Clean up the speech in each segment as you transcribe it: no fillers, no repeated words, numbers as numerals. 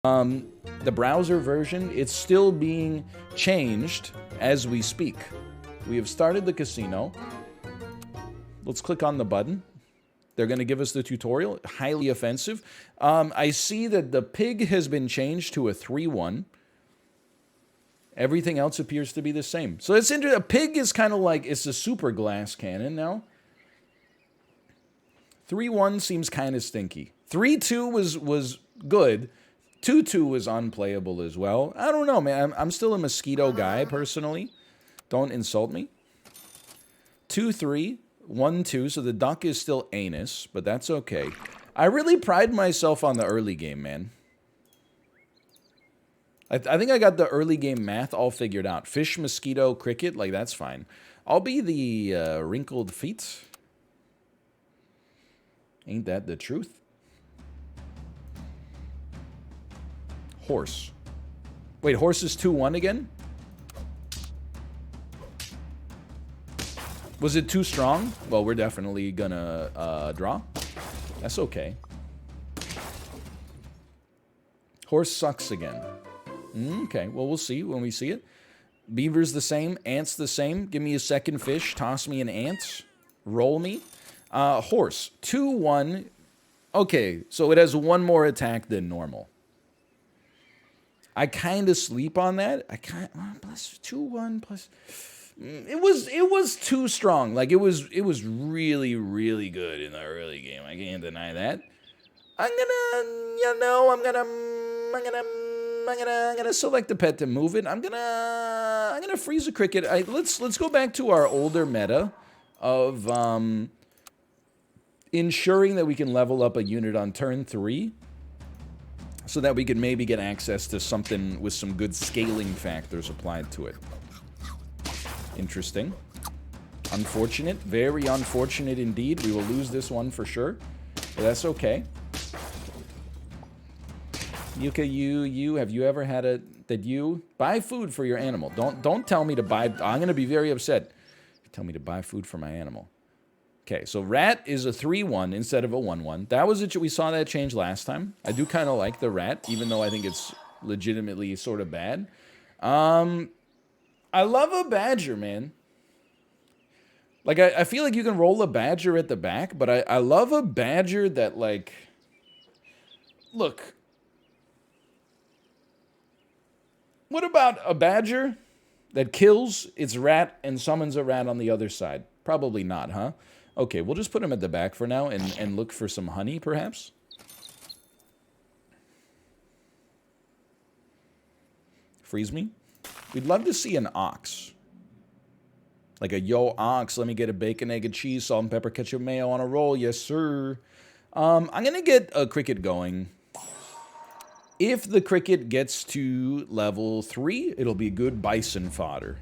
The browser version, it's still being changed as we speak. We have started the casino. Let's click on the button. They're going to give us the tutorial. Highly offensive. I see that the pig has been changed to a 3-1. Everything else appears to be the same. So it's interesting. A pig is kind of like, it's a super glass cannon now. 3-1 seems kind of stinky. 3-2 was good. 2-2 was unplayable as well. I don't know, man. I'm still a mosquito guy, personally. Don't insult me. 2-3, 1-2, so the duck is still anus, but that's okay. I really pride myself on the early game, man. I think I got the early game math all figured out. Fish, mosquito, cricket, like, that's fine. I'll be the wrinkled feet. Ain't that the truth? Horse. Wait, horse is 2-1 again? Was it too strong? Well, we're definitely gonna draw. That's okay. Horse sucks again. Okay, well, we'll see when we see it. Beaver's the same. Ant's the same. Give me a second fish. Toss me an ant. Roll me. Horse. 2-1. Okay, so it has one more attack than normal. I kind of sleep on that. I kind plus 2-1 plus. It was too strong. Like it was really good in the early game. I can't deny that. I'm gonna select the pet to move it. I'm gonna freeze a cricket. Let's go back to our older meta of ensuring that we can level up a unit on turn 3. So that we can maybe get access to something with some good scaling factors applied to it. Interesting. Unfortunate. Very unfortunate indeed. We will lose this one for sure. But that's okay. Yuka, have you ever had that you buy food for your animal? Don't tell me to buy. I'm going to be very upset. Tell me to buy food for my animal. Okay, so rat is a 3-1 instead of a 1-1. That was we saw that change last time. I do kind of like the rat, even though I think it's legitimately sort of bad. I love a badger, man. Like, I feel like you can roll a badger at the back, but I love a badger that, like... Look. What about a badger that kills its rat and summons a rat on the other side? Probably not, huh? Okay, we'll just put him at the back for now and look for some honey, perhaps. Freeze me. We'd love to see an ox. Like a yo ox, let me get a bacon, egg, and cheese, salt and pepper, ketchup, mayo on a roll. Yes, sir. I'm going to get a cricket going. If the cricket gets to level 3, it'll be good bison fodder.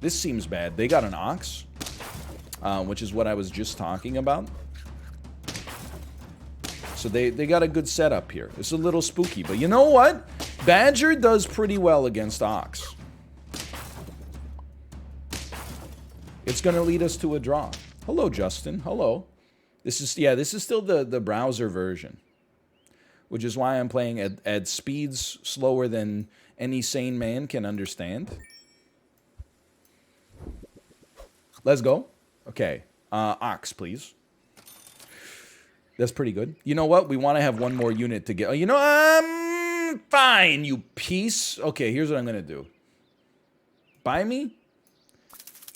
This seems bad. They got an ox. Which is what I was just talking about. So they got a good setup here. It's a little spooky, but you know what? Badger does pretty well against Ox. It's going to lead us to a draw. Hello, Justin. Hello. This is still the browser version, which is why I'm playing at speeds slower than any sane man can understand. Let's go. Okay, ox, please. That's pretty good. You know what? We want to have one more unit to get... Oh, you know, fine, you piece. Okay, here's what I'm going to do. Buy me.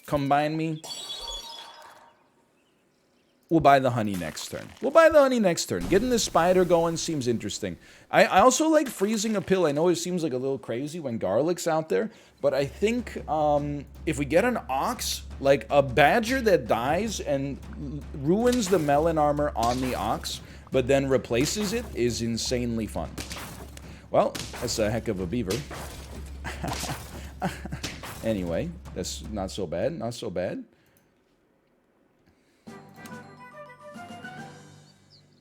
Combine me. We'll buy the honey next turn. Getting the spider going seems interesting. I also like freezing a pill. I know it seems like a little crazy when garlic's out there, but I think if we get an ox, like a badger that dies and ruins the melon armor on the ox, but then replaces it, is insanely fun. Well, that's a heck of a beaver. Anyway, that's not so bad.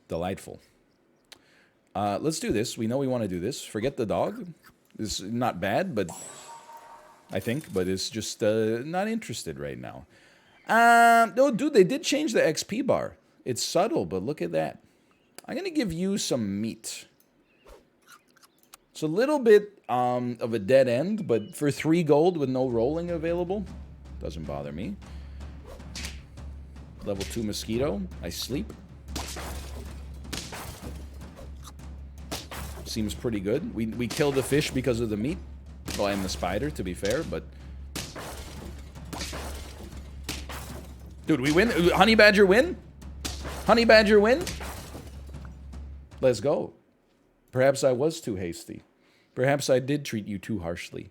Delightful. Let's do this. We know we want to do this. Forget the dog. It's not bad, but I think, but it's just not interested right now. No, dude, they did change the XP bar. It's subtle, but look at that. I'm going to give you some meat. It's a little bit of a dead end, but for 3 gold with no rolling available, doesn't bother me. Level 2 mosquito. I sleep. Seems pretty good. We killed the fish because of the meat. Well, and the spider, to be fair, but... Dude, we win? Honey badger win? Honey badger win? Let's go. Perhaps I was too hasty. Perhaps I did treat you too harshly.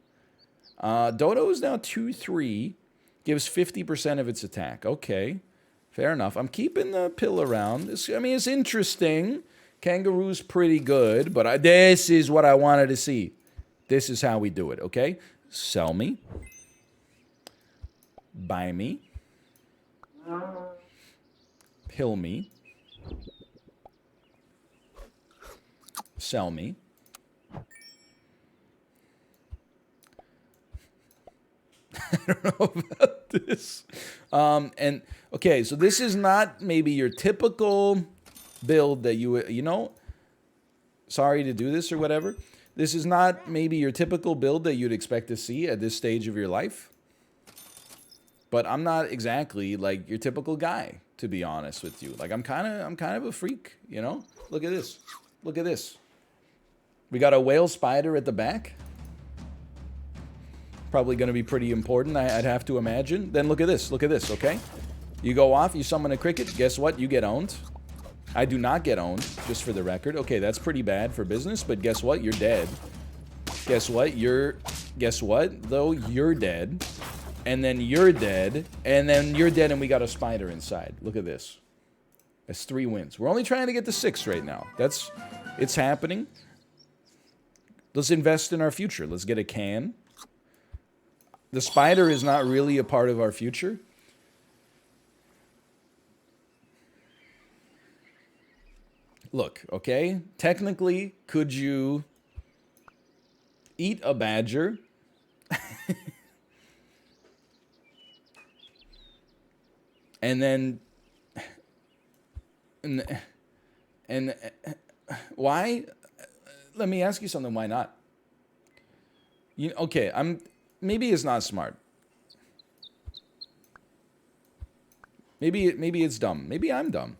Dodo is now 2-3. Gives 50% of its attack. Okay. Fair enough. I'm keeping the pill around. I mean, it's interesting. Kangaroo's pretty good, but this is what I wanted to see. This is how we do it, okay? Sell me. Buy me. Pill me. Sell me. I don't know about this. And, okay, so this is not maybe your typical build that you know, sorry to do this or whatever. This is not maybe your typical build that you'd expect to see at this stage of your life. But I'm not exactly like your typical guy, to be honest with you. Like I'm kind of a freak, you know? Look at this. Look at this. We got a whale spider at the back. Probably going to be pretty important, I'd have to imagine. Then look at this, okay? You go off, you summon a cricket, guess what? You get owned. I do not get owned, just for the record. Okay, that's pretty bad for business, but guess what? You're dead. Guess what? Guess what? Though, you're dead. And then you're dead. And then you're dead and we got a spider inside. Look at this. That's 3 wins. We're only trying to get to 6 right now. It's happening. Let's invest in our future. Let's get a can. The spider is not really a part of our future. Look, okay? Technically, could you eat a badger? And then... And why? Let me ask you something. Why not? Okay, maybe it's not smart. Maybe it's dumb. Maybe I'm dumb.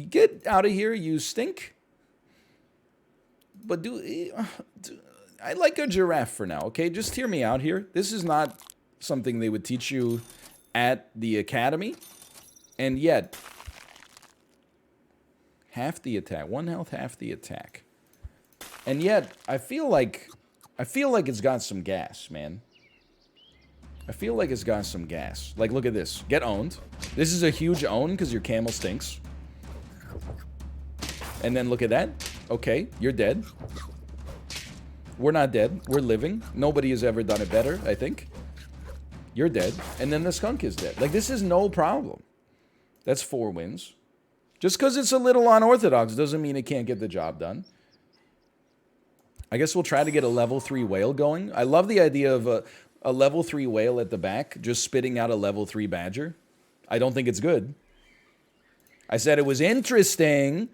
Get out of here, you stink. But I like a giraffe for now, okay? Just hear me out here. This is not something they would teach you at the academy. And yet, half the attack. 1 health, half the attack. And yet, I feel like it's got some gas, man. I feel like it's got some gas. Like, look at this. Get owned. This is a huge own because your camel stinks. And then look at that. Okay, you're dead. We're not dead. We're living. Nobody has ever done it better, I think. You're dead. And then the skunk is dead. Like, this is no problem. That's 4 wins. Just because it's a little unorthodox doesn't mean it can't get the job done. I guess we'll try to get a level 3 whale going. I love the idea of a level 3 whale at the back just spitting out a level 3 badger. I don't think it's good. I said it was interesting.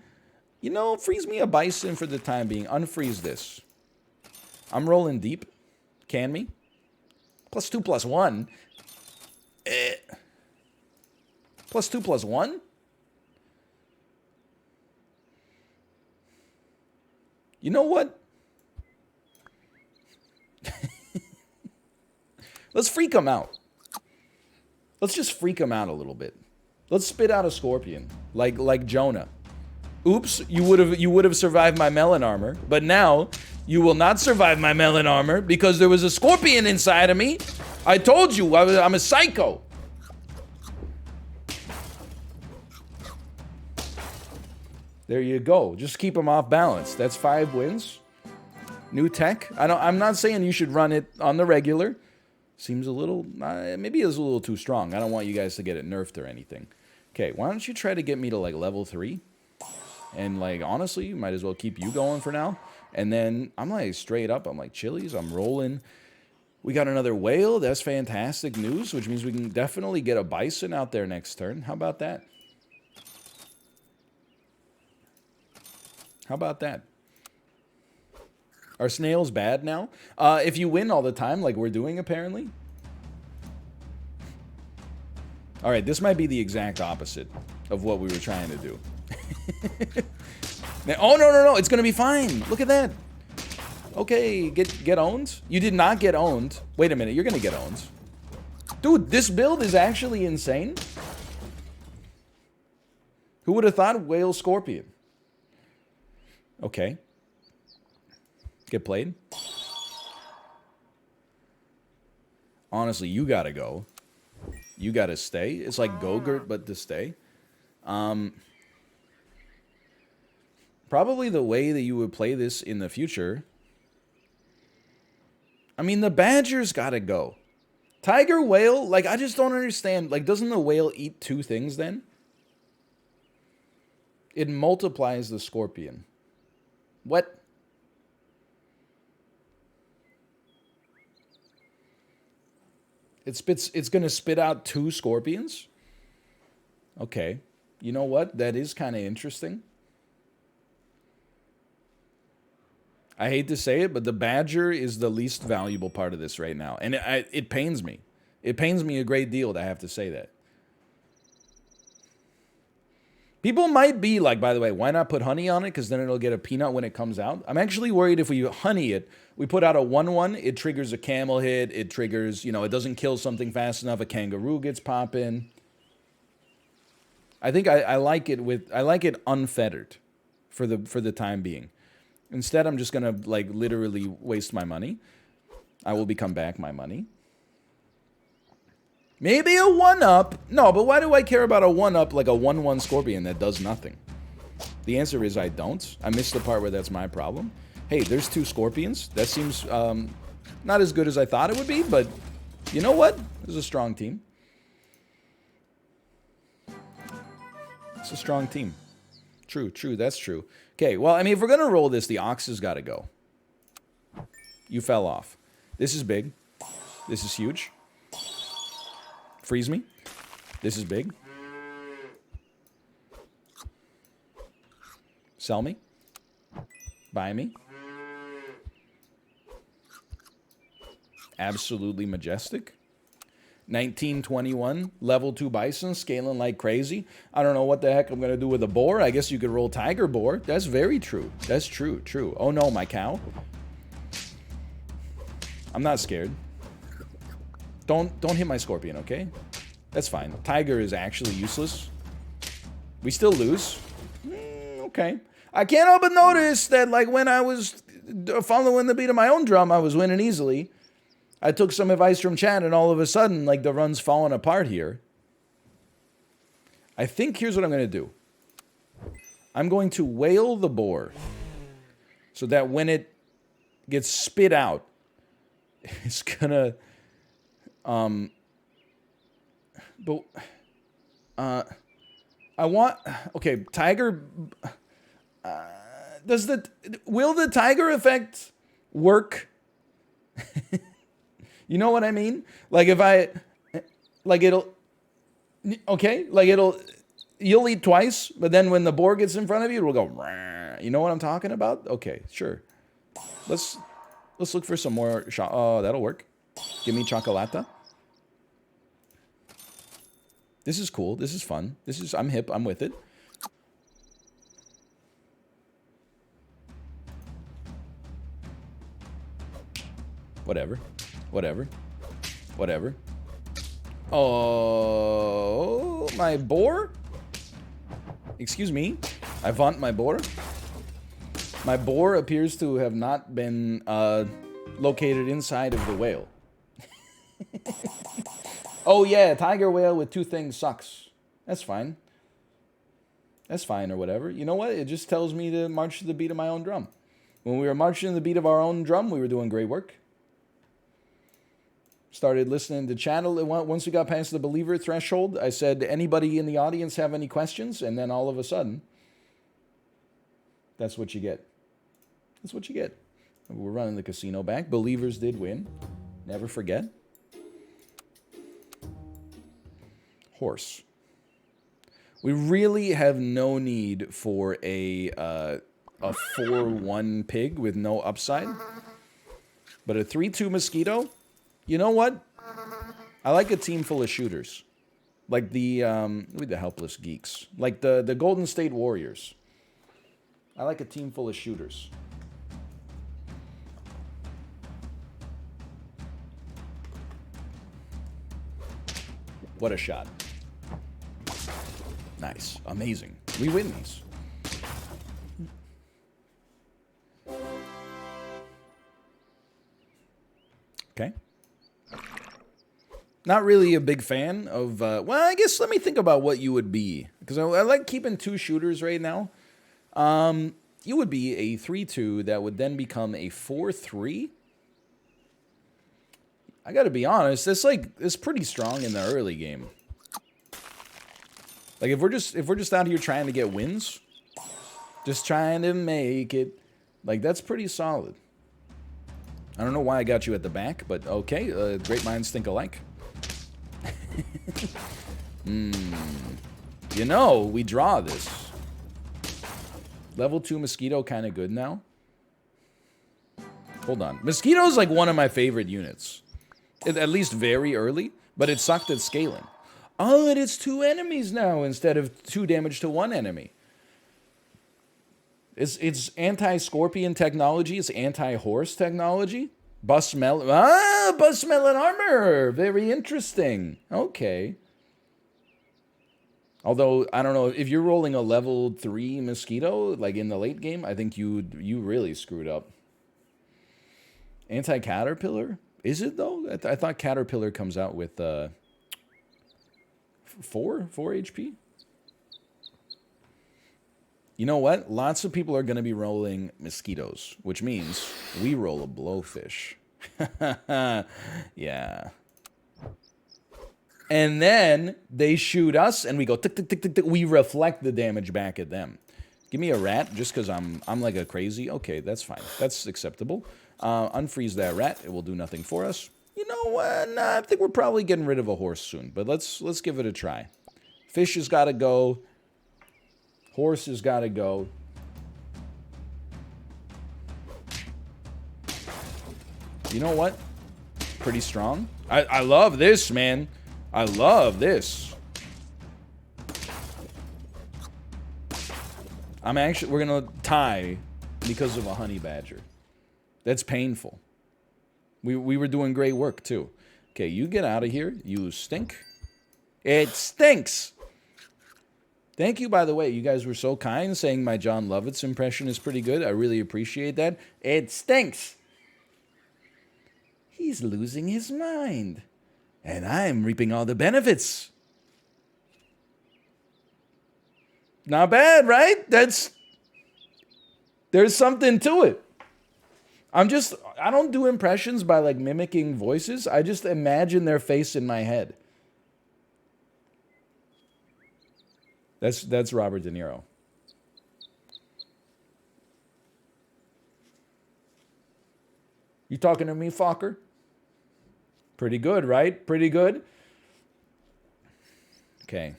You know, freeze me a bison for the time being. Unfreeze this. I'm rolling deep. Can me? +2 +1. +2 +1? You know what? Let's freak him out. Let's just freak him out a little bit. Let's spit out a scorpion, like Jonah. Oops, you would have survived my melon armor, but now you will not survive my melon armor because there was a scorpion inside of me. I told you I'm a psycho. There you go. Just keep him off balance. That's 5 wins. New tech. I'm not saying you should run it on the regular. Seems a little, maybe it's a little too strong. I don't want you guys to get it nerfed or anything. Okay, why don't you try to get me to like level 3? And like, honestly, you might as well keep you going for now. And then I'm like straight up, I'm like Chili's, I'm rolling. We got another whale. That's fantastic news, which means we can definitely get a bison out there next turn. How about that? How about that? Are snails bad now? If you win all the time, like we're doing apparently. All right, this might be the exact opposite of what we were trying to do. Now, oh, no, it's gonna be fine. Look at that. Okay, get owned? You did not get owned. Wait a minute, you're gonna get owned. Dude, this build is actually insane. Who would have thought whale scorpion? Okay. Get played. Honestly, you gotta go. You gotta stay. It's like Go-Gurt, but to stay. Probably the way that you would play this in the future. I mean, the badger's gotta go. Tiger, whale, like, I just don't understand. Like, doesn't the whale eat two things then? It multiplies the scorpion. What? It's gonna spit out two scorpions? Okay. You know what? That is kind of interesting. I hate to say it, but the badger is the least valuable part of this right now. And it pains me. It pains me a great deal to have to say that. People might be like, by the way, why not put honey on it? Because then it'll get a peanut when it comes out. I'm actually worried if we honey it, we put out a 1/1, it triggers a camel hit, it triggers, you know, it doesn't kill something fast enough, a kangaroo gets popping. I think I like it unfettered for the time being. Instead, I'm just gonna like literally waste my money. I will become back my money. Maybe a 1-up. No, but why do I care about a 1-up like a 1/1 scorpion that does nothing? The answer is I don't. I missed the part where that's my problem. Hey, there's two scorpions. That seems not as good as I thought it would be, but you know what? This is a strong team. It's a strong team. True, that's true. Okay, well, I mean, if we're going to roll this, the ox has got to go. You fell off. This is big. This is huge. Freeze me. This is big. Sell me. Buy me. Absolutely majestic. 1921, level 2 bison, scaling like crazy. I don't know what the heck I'm going to do with a boar. I guess you could roll tiger boar. That's very true. That's true. Oh no, my cow. I'm not scared. Don't hit my scorpion, okay? That's fine. Tiger is actually useless. We still lose. Okay. I can't help but notice that, like, when I was following the beat of my own drum, I was winning easily. I took some advice from chat, and all of a sudden, like, the run's falling apart here. I think here's what I'm going to do. I'm going to whale the boar so that when it gets spit out, it's going to... I want... Okay, tiger... Will the tiger effect work? You know what I mean? Like if I... Like it'll... Okay? Like you'll eat twice, but then when the boar gets in front of you, it'll go... You know what I'm talking about? Okay, sure. Let's look for some more... Oh, that'll work. Give me chocolata. This is cool. This is fun. I'm hip. I'm with it. Whatever. Oh, my boar? Excuse me. I want my boar. My boar appears to have not been located inside of the whale. Oh yeah, tiger whale with two things sucks. That's fine. That's fine or whatever. You know what? It just tells me to march to the beat of my own drum. When we were marching to the beat of our own drum, we were doing great work. Started listening to channel. Once we got past the believer threshold, I said, anybody in the audience have any questions? And then all of a sudden, that's what you get. That's what you get. We're running the casino back. Believers did win. Never forget. Horse. We really have no need for a a 4-1 pig with no upside. But a 3-2 mosquito, you know what? I like a team full of shooters. Like the helpless geeks. Like the Golden State Warriors. I like a team full of shooters. What a shot. Nice. Amazing. We win these. Okay. Not really a big fan of, well, I guess let me think about what you would be. Because I like keeping 2 shooters right now. You would be a 3-2 that would then become a 4-3. I gotta be honest, it's pretty strong in the early game. Like if we're just out here trying to get wins, just trying to make it, like that's pretty solid. I don't know why I got you at the back, but okay, great minds think alike. You know, we draw this. Level 2 Mosquito kind of good now. Hold on. Mosquito's like one of my favorite units. At least very early, but it sucked at scaling. Oh, and it's 2 enemies now instead of 2 damage to 1 enemy. It's anti-scorpion technology. It's anti-horse technology. Bust melon armor. Very interesting. Okay. Although, I don't know, if you're rolling a level 3 mosquito, like in the late game, I think you really screwed up. Anti-caterpillar? Is it, though? I thought caterpillar comes out with 4 HP? You know what? Lots of people are going to be rolling mosquitoes, which means we roll a blowfish. Yeah. And then they shoot us, and we go tick, tick, tick, tick, tick. We reflect the damage back at them. Give me a rat, just because I'm like a crazy. Okay, that's fine. That's acceptable. Unfreeze that rat. It will do nothing for us. You know what? Nah, I think we're probably getting rid of a horse soon, but let's give it a try. Fish has got to go. Horse has got to go. You know what? Pretty strong. I love this, man. I love this. We're going to tie because of a honey badger. That's painful. We were doing great work, too. Okay, you get out of here. You stink. It stinks. Thank you, by the way. You guys were so kind saying my John Lovitz impression is pretty good. I really appreciate that. It stinks. He's losing his mind. And I'm reaping all the benefits. Not bad, right? There's something to it. I don't do impressions by like mimicking voices. I just imagine their face in my head. That's Robert De Niro. You talking to me, Fokker? Pretty good, right? Pretty good. Okay.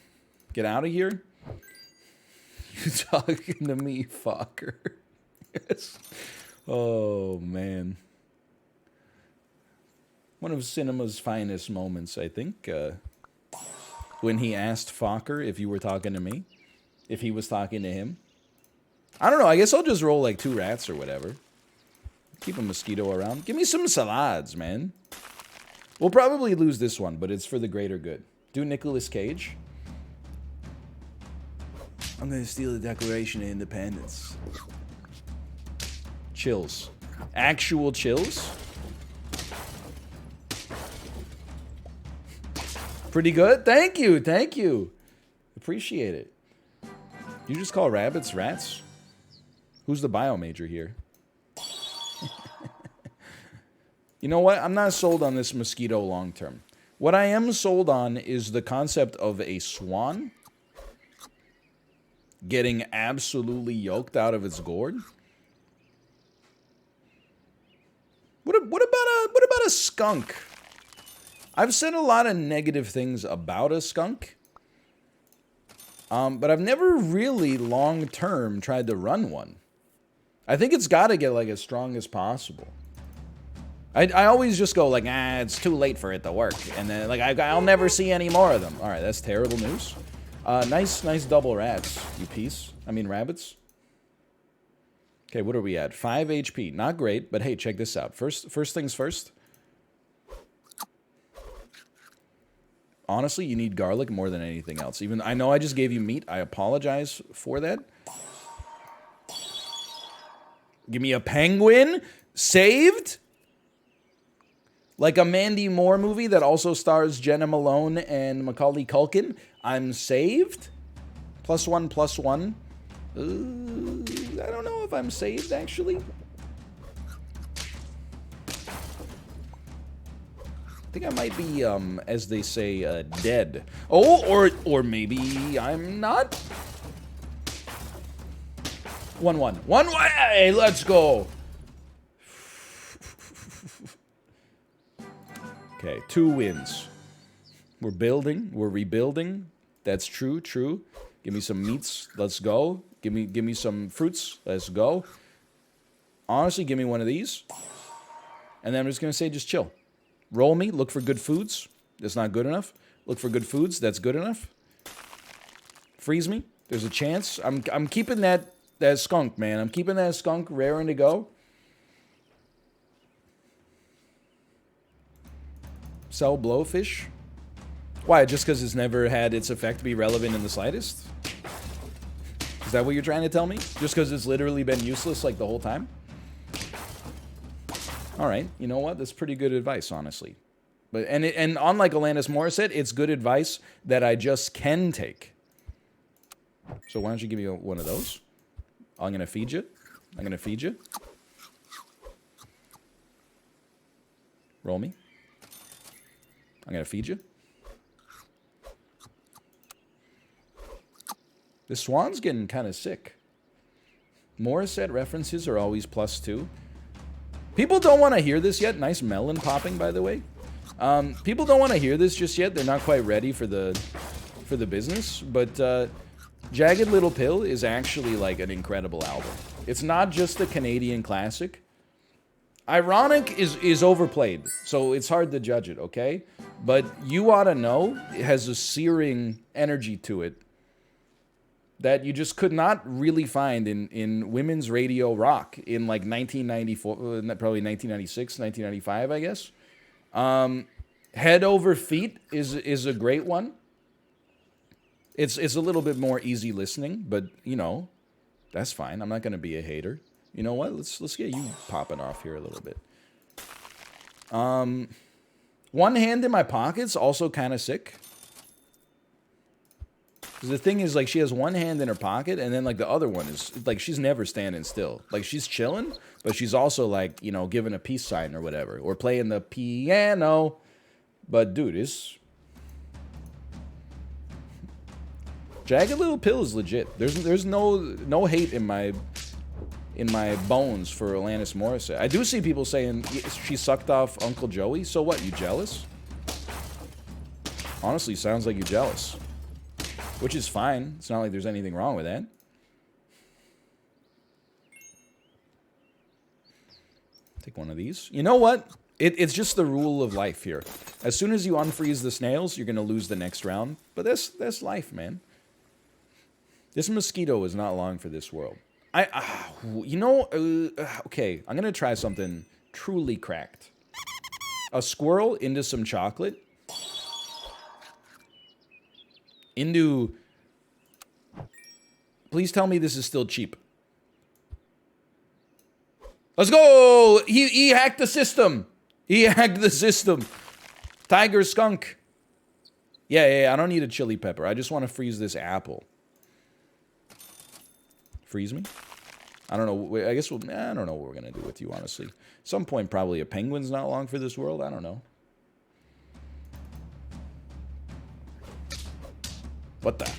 Get out of here. You talking to me, Fokker? Yes. Oh, man. One of cinema's finest moments, I think. When he asked Fokker if you were talking to me. If he was talking to him. I don't know. I guess I'll just roll like 2 rats or whatever. Keep a mosquito around. Give me some salads, man. We'll probably lose this one, but it's for the greater good. Do Nicolas Cage. I'm going to steal the Declaration of Independence. Chills. Actual chills. Pretty good. Thank you. Thank you. Appreciate it. You just call rabbits rats? Who's the bio major here? You know what? I'm not sold on this mosquito long term. What I am sold on is the concept of a swan getting absolutely yoked out of its gourd. What about a skunk? I've said a lot of negative things about a skunk, but I've never really long term tried to run one. I think it's got to get like as strong as possible. I always just go like, ah, it's too late for it to work. And then like I'll never see any more of them. All right, that's terrible news. Nice double rats, you piece. I mean rabbits. Okay, what are we at? 5 HP. Not great, but hey, check this out. First things first. Honestly, you need garlic more than anything else. Even I know I just gave you meat. I apologize for that. Give me a penguin. Saved? Like a Mandy Moore movie that also stars Jenna Malone and Macaulay Culkin. I'm saved? +1, +1. I don't know if I'm saved, actually. I think I might be, as they say, dead. Oh, or maybe I'm not. 1-1. 1-1. Hey, let's go. Okay, 2 wins. We're building. We're rebuilding. That's true. True. Give me some meats. Let's go. Give me some fruits. Let's go. Honestly, give me one of these. And then I'm just gonna say, just chill. Roll me. Look for good foods. That's not good enough. Look for good foods. That's good enough. Freeze me. There's a chance. I'm keeping that skunk, man. I'm keeping that skunk raring to go. Sell blowfish. Why? Just because it's never had its effect be relevant in the slightest? Is that what you're trying to tell me? Just because it's literally been useless like the whole time? All right, you know what? That's pretty good advice, honestly. But and unlike Alanis Morissette, it's good advice that I just can take. So why don't you give me one of those? I'm gonna feed you. I'm gonna feed you. Roll me. I'm gonna feed you. The swan's getting kind of sick. Morissette references are always +2. People don't want to hear this yet. Nice melon popping, by the way. People don't want to hear this just yet. They're not quite ready for the business. But Jagged Little Pill is actually like an incredible album. It's not just a Canadian classic. Ironic is overplayed, so it's hard to judge it, okay? But You Oughta Know, it has a searing energy to it that you just could not really find in women's radio rock in like 1994, probably 1996, 1995, I guess. Head Over Feet is a great one. It's a little bit more easy listening, but you know, that's fine. I'm not gonna be a hater. You know what? Let's get you popping off here a little bit. One hand in my pocket's also kind of sick. The thing is, like, she has one hand in her pocket, and then, like, the other one is, like, she's never standing still. Like, she's chilling, but she's also, like, you know, giving a peace sign or whatever. Or playing the piano. But, dude, it's... Jagged Little Pill is legit. There's no hate in my bones for Alanis Morissette. I do see people saying she sucked off Uncle Joey. So what, you jealous? Honestly, sounds like you're jealous. Which is fine. It's not like there's anything wrong with that. Take one of these. You know what? It's just the rule of life here. As soon as you unfreeze the snails, you're going to lose the next round. But that's life, man. This mosquito is not long for this world. You know, okay, I'm going to try something truly cracked. A squirrel into some chocolate. Into... Please tell me this is still cheap. Let's go! He hacked the system. He hacked the system. Tiger skunk. Yeah, I don't need a chili pepper. I just want to freeze this apple. Freeze me? I don't know. I guess I don't know what we're going to do with you, honestly. At some point, probably a penguin's not long for this world. I don't know. What the?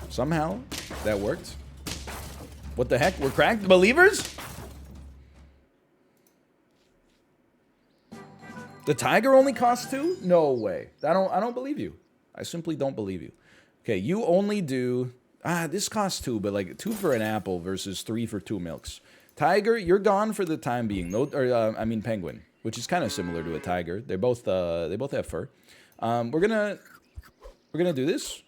Somehow, that worked. What the heck? We're cracked believers? The tiger only costs 2? No way. I don't believe you. I simply don't believe you. Okay, you only do This costs 2, but like 2 for an apple versus 3 for 2 milks. Tiger, you're gone for the time being. No, or I mean penguin, which is kind of similar to a tiger. They both have fur. We're gonna do this.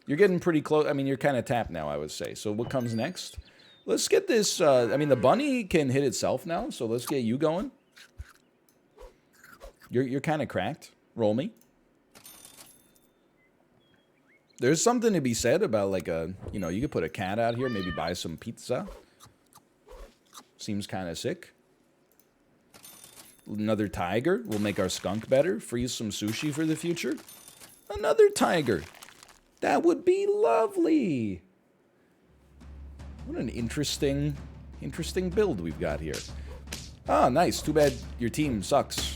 You're getting pretty close. I mean, you're kind of tapped now, I would say. So what comes next? Let's get this. I mean, the bunny can hit itself now, so let's get you going. You're kind of cracked. Roll me. There's something to be said about like you could put a cat out here, maybe buy some pizza. Seems kind of sick. Another tiger will make our skunk better. Freeze some sushi for the future. Another tiger. That would be lovely. What an interesting build we've got here. Ah, nice. Too bad your team sucks.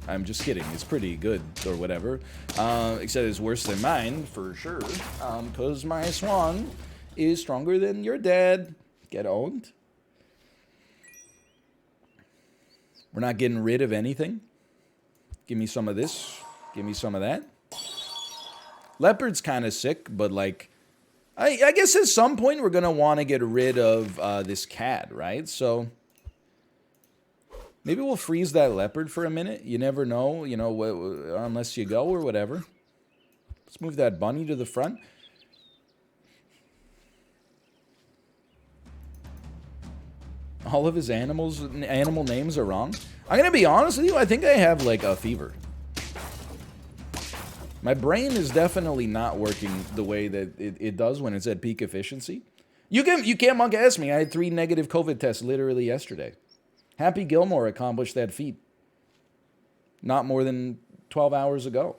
I'm just kidding. It's pretty good, or whatever. Except it's worse than mine, for sure. Because my swan is stronger than your dad. Get owned. We're not getting rid of anything. Give me some of this. Give me some of that. Leopard's kind of sick, but like... I guess at some point we're going to want to get rid of this cat, right? So... maybe we'll freeze that leopard for a minute. You never know, you know, unless you go or whatever. Let's move that bunny to the front. All of his animal names are wrong. I'm going to be honest with you. I think I have, like, a fever. My brain is definitely not working the way that it does when it's at peak efficiency. You can't monk ask me. I had 3 negative COVID tests literally yesterday. Happy Gilmore accomplished that feat not more than 12 hours ago.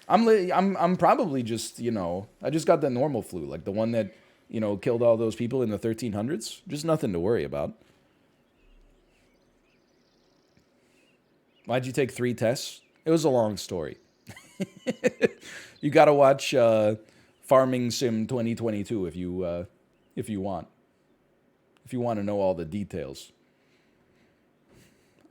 I'm probably just, you know, I just got the normal flu, like the one that, you know, killed all those people in the 1300s. Just nothing to worry about. Why'd you take 3 tests? It was a long story. You got to watch Farming Sim 2022 if you want. If you want to know all the details.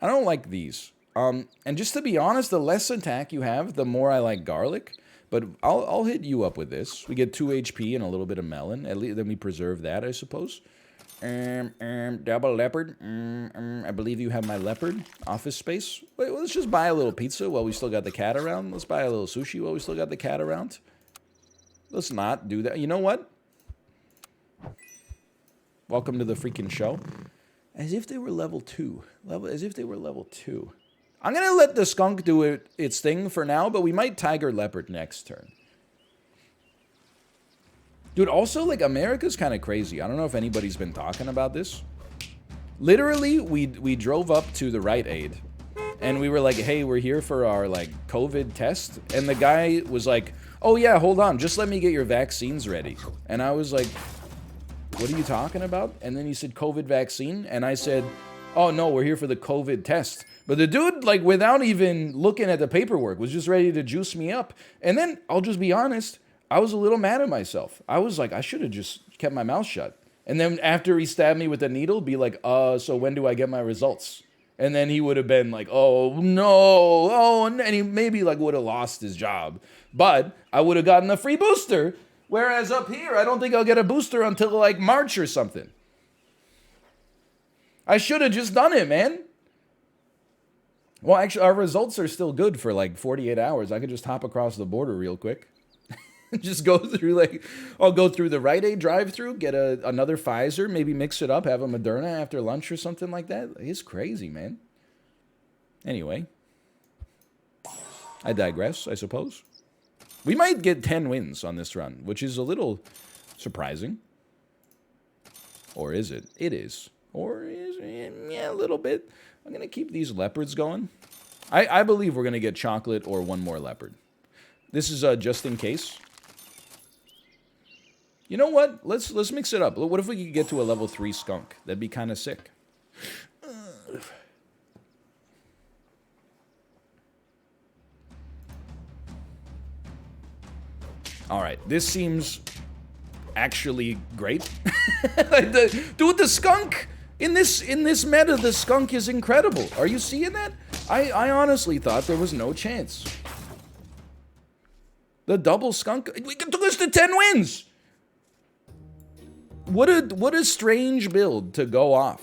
I don't like these. And just to be honest, the less attack you have, the more I like garlic. But I'll hit you up with this. We get 2 HP and a little bit of melon. At least then we preserve that, I suppose. Double leopard. I believe you have my leopard. Office space. Wait, let's just buy a little pizza while we still got the cat around. Let's buy a little sushi while we still got the cat around. Let's not do that. You know what? Welcome to the freaking show. As if they were level 2. As if they were level 2. I'm going to let the skunk do its thing for now, but we might tiger leopard next turn. Dude, also, like, America's kind of crazy. I don't know if anybody's been talking about this. Literally, we drove up to the Rite Aid, and we were like, hey, we're here for our, like, COVID test. And the guy was like, oh, yeah, hold on. Just let me get your vaccines ready. And I was like, what are you talking about? And then he said COVID vaccine. And I said, oh, no, we're here for the COVID test. But the dude, like, without even looking at the paperwork, was just ready to juice me up. And then, I'll just be honest, I was a little mad at myself. I was like, I should have just kept my mouth shut. And then after he stabbed me with the needle, be like, so when do I get my results? And then he would have been like, oh, no. And he maybe, like, would have lost his job. But I would have gotten a free booster. Whereas up here, I don't think I'll get a booster until, like, March or something. I should have just done it, man. Well, actually, our results are still good for, like, 48 hours. I could just hop across the border real quick. Just go through, like, I'll go through the Rite Aid drive-through, get another Pfizer, maybe mix it up, have a Moderna after lunch or something like that. It's crazy, man. Anyway. I digress, I suppose. We might get 10 wins on this run, which is a little surprising. Or is it? It is. Or is it? Yeah, a little bit. I'm going to keep these leopards going. I believe we're going to get chocolate or one more leopard. This is just in case. You know what? Let's mix it up. What if we could get to a level 3 skunk? That'd be kind of sick. All right, this seems actually great. Dude, the skunk in this meta, the skunk is incredible. Are you seeing that? I honestly thought there was no chance. The double skunk, we took us to 10 wins. What a strange build to go off.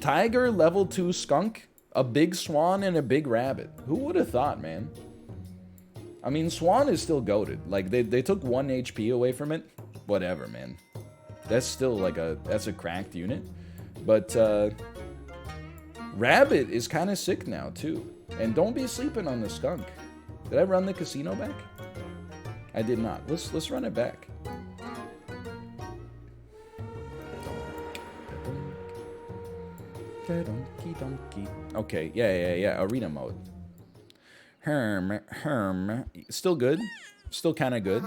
Tiger, level 2 skunk, a big swan, and a big rabbit. Who would have thought, man? I mean, swan is still goated. Like, they took 1 HP away from it. Whatever, man. That's still like that's a cracked unit. But rabbit is kind of sick now, too. And don't be sleeping on the skunk. Did I run the casino back? I did not. Let's run it back. Okay, yeah. Arena mode. Herm. Still good. Still kind of good.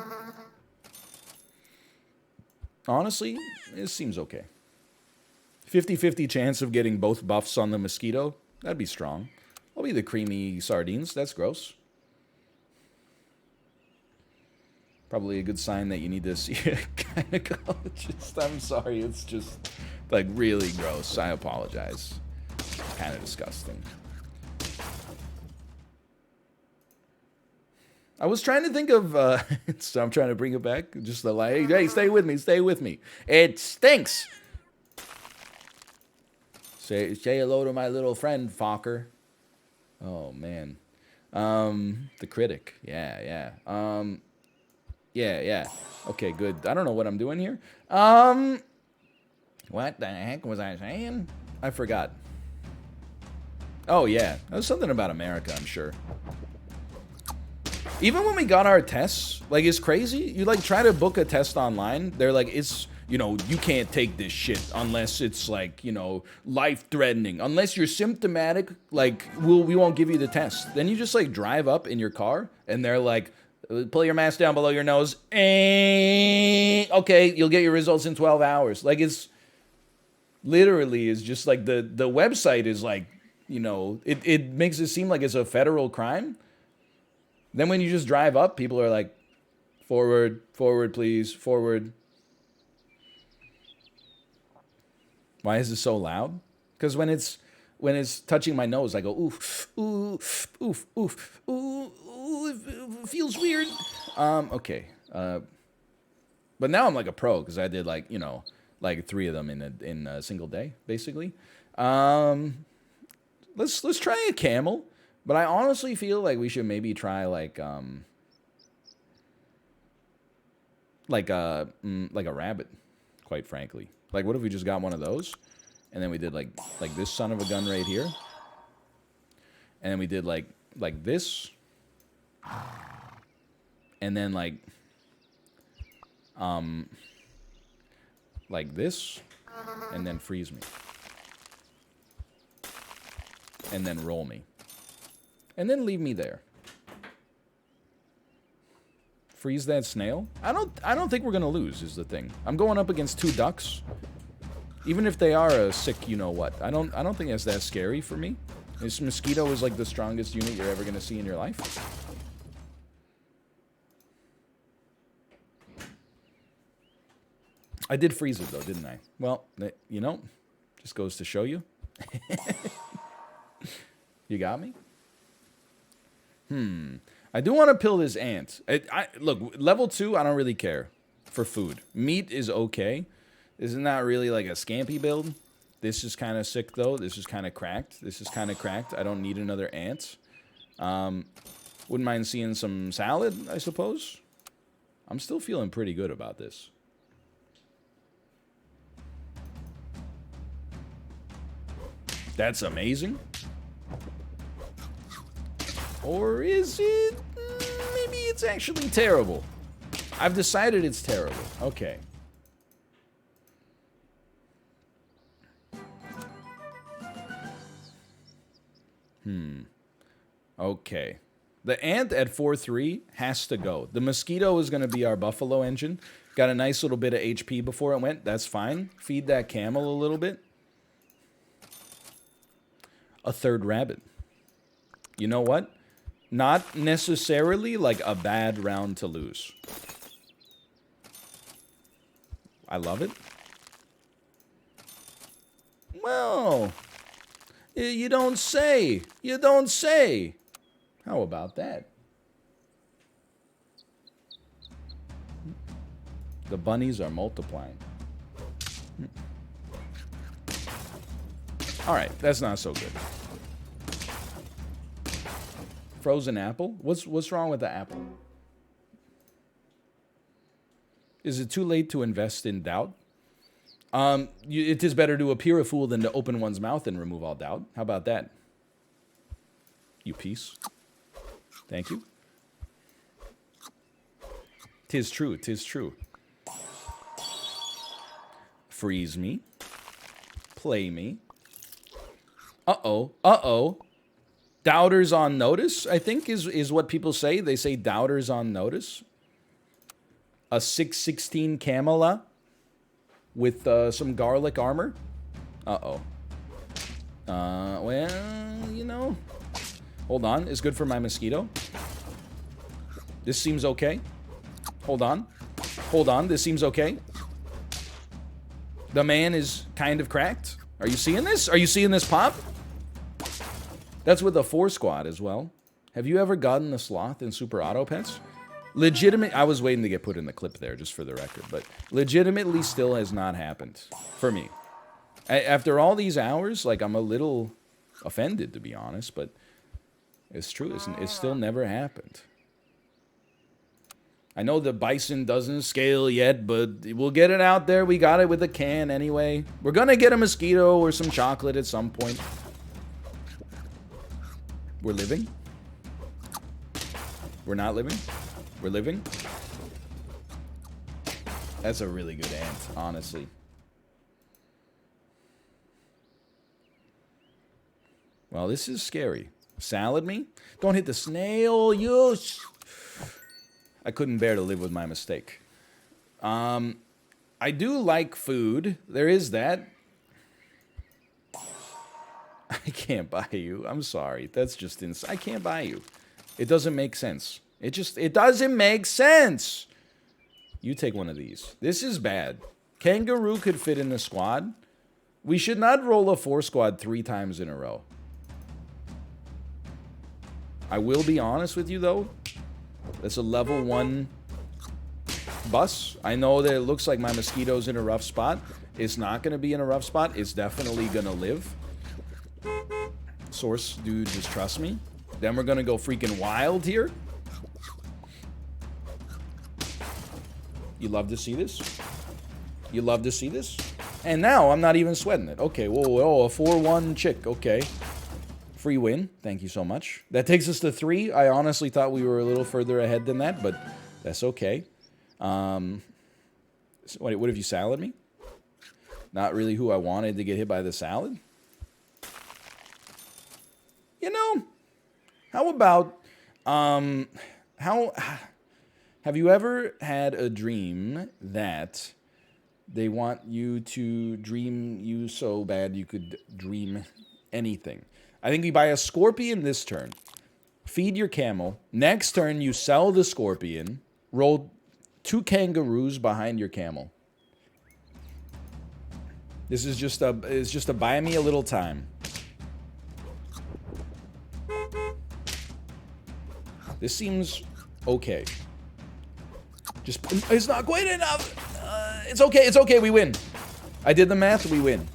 Honestly, it seems okay. 50-50 chance of getting both buffs on the mosquito. That'd be strong. I'll be the creamy sardines. That's gross. Probably a good sign that you need to see a gynecologist. I'm sorry, it's just like really gross. I apologize. Kind of disgusting. I was trying to think of, so I'm trying to bring it back. Just the like, hey, stay with me. It stinks. Say hello to my little friend, Fokker. Oh, man. The critic. Yeah. Yeah. Okay, good. I don't know what I'm doing here. What the heck was I saying? I forgot. Oh, yeah. That was something about America, I'm sure. Even when we got our tests, like, it's crazy. You, like, try to book a test online. They're like, it's, you know, you can't take this shit unless it's, like, you know, life-threatening. Unless you're symptomatic, like, we won't give you the test. Then you just, like, drive up in your car, and they're like, pull your mask down below your nose. Okay, you'll get your results in 12 hours. Like, it's literally is just, like, the website is, like, you know, it makes it seem like it's a federal crime. Then when you just drive up, people are like, forward, please, forward. Why is it so loud? Because when it's touching my nose, I go, oof, oof, oof, oof, ooh, it feels weird. Okay. But now I'm like a pro because I did like, you know, like 3 of them in a single day, basically. Let's try a camel. But I honestly feel like we should maybe try like a rabbit, quite frankly. Like, what if we just got one of those, and then we did like this son of a gun right here, and then we did like this, and then like this, and then freeze me, and then roll me. And then leave me there. Freeze that snail? I don't think we're gonna lose, is the thing. I'm going up against 2 ducks. Even if they are a sick you-know-what. I don't think that's that scary for me. This mosquito is like the strongest unit you're ever gonna see in your life. I did freeze it though, didn't I? Well, you know, just goes to show you. You got me? I do want to pill this ant. Look, level 2, I don't really care for food. Meat is okay. This is not really like a scampy build. This is kind of sick, though. This is kind of cracked. I don't need another ant. Wouldn't mind seeing some salad, I suppose. I'm still feeling pretty good about this. That's amazing. Or is it... maybe it's actually terrible. I've decided it's terrible. Okay. Okay. The ant at 4-3 has to go. The mosquito is going to be our buffalo engine. Got a nice little bit of HP before it went. That's fine. Feed that camel a little bit. A 3rd rabbit. You know what? Not necessarily like a bad round to lose. I love it. Well, you don't say. You don't say. How about that? The bunnies are multiplying. All right, that's not so good. Frozen apple? What's wrong with the apple? Is it too late to invest in doubt? It is better to appear a fool than to open one's mouth and remove all doubt. How about that? You piece. Thank you. 'Tis true, 'tis true. Freeze me. Play me. Uh-oh, uh-oh. Doubters on notice, I think, is what people say. They say doubters on notice. A 616 Camela with some garlic armor. Uh-oh. Well, you know. Hold on. It's good for my mosquito. This seems okay. Hold on. Hold on. This seems okay. The man is kind of cracked. Are you seeing this? Are you seeing this pop? That's with a 4 squad as well. Have you ever gotten a sloth in Super Auto Pets? Legitimate. I was waiting to get put in the clip there, just for the record, but legitimately still has not happened for me. After all these hours, like, I'm a little offended, to be honest, but it's true. It's still never happened. I know the bison doesn't scale yet, but we'll get it out there. We got it with a can anyway. We're gonna get a mosquito or some chocolate at some point. We're living. We're not living. We're living. That's a really good ant, honestly. Well, this is scary. Salad me? Don't hit the snail, yes! I couldn't bear to live with my mistake. I do like food. There is that. I can't buy you. I'm sorry. That's just I can't buy you. It doesn't make sense. It doesn't make sense. You take one of these. This is bad. Kangaroo could fit in the squad. We should not roll a 4 squad 3 times in a row. I will be honest with you, though. That's a level 1 bus. I know that it looks like my mosquito's in a rough spot. It's not going to be in a rough spot. It's definitely going to live. Source, dude, just trust me. Then we're going to go freaking wild here. You love to see this? You love to see this? And now I'm not even sweating it. Okay, whoa, a 4-1 chick. Okay. Free win. Thank you so much. That takes us to 3. I honestly thought we were a little further ahead than that, but that's okay. What if you salad me? Not really who I wanted to get hit by the salad. You know, how about, have you ever had a dream that they want you to dream you so bad you could dream anything? I think you buy a scorpion this turn, feed your camel. Next turn, you sell the scorpion, roll 2 kangaroos behind your camel. This is just a buy me a little time. This seems okay. Just, it's not quite enough. It's okay, it's okay, we win. I did the math, we win.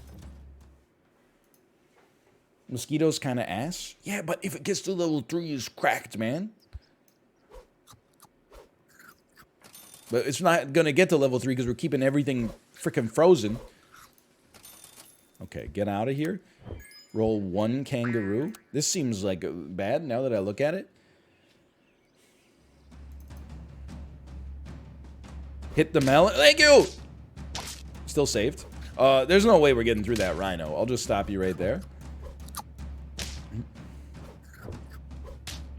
Mosquito's kind of ass. Yeah, but if it gets to level 3, it's cracked, man. But it's not going to get to level 3 because we're keeping everything freaking frozen. Okay, get out of here. Roll 1 kangaroo. This seems like bad now that I look at it. Hit the melon. Thank you! Still saved. There's no way we're getting through that rhino. I'll just stop you right there.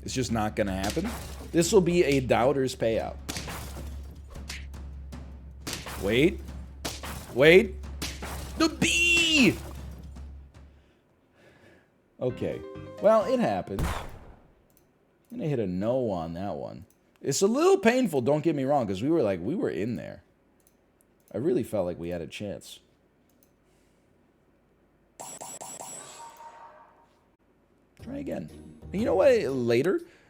It's just not going to happen. This will be a doubter's payout. Wait. Wait. The bee! Okay. Well, it happened. I'm going to hit a no on that one. It's a little painful, don't get me wrong, because we were in there. I really felt like we had a chance. Try again. And you know what? Later,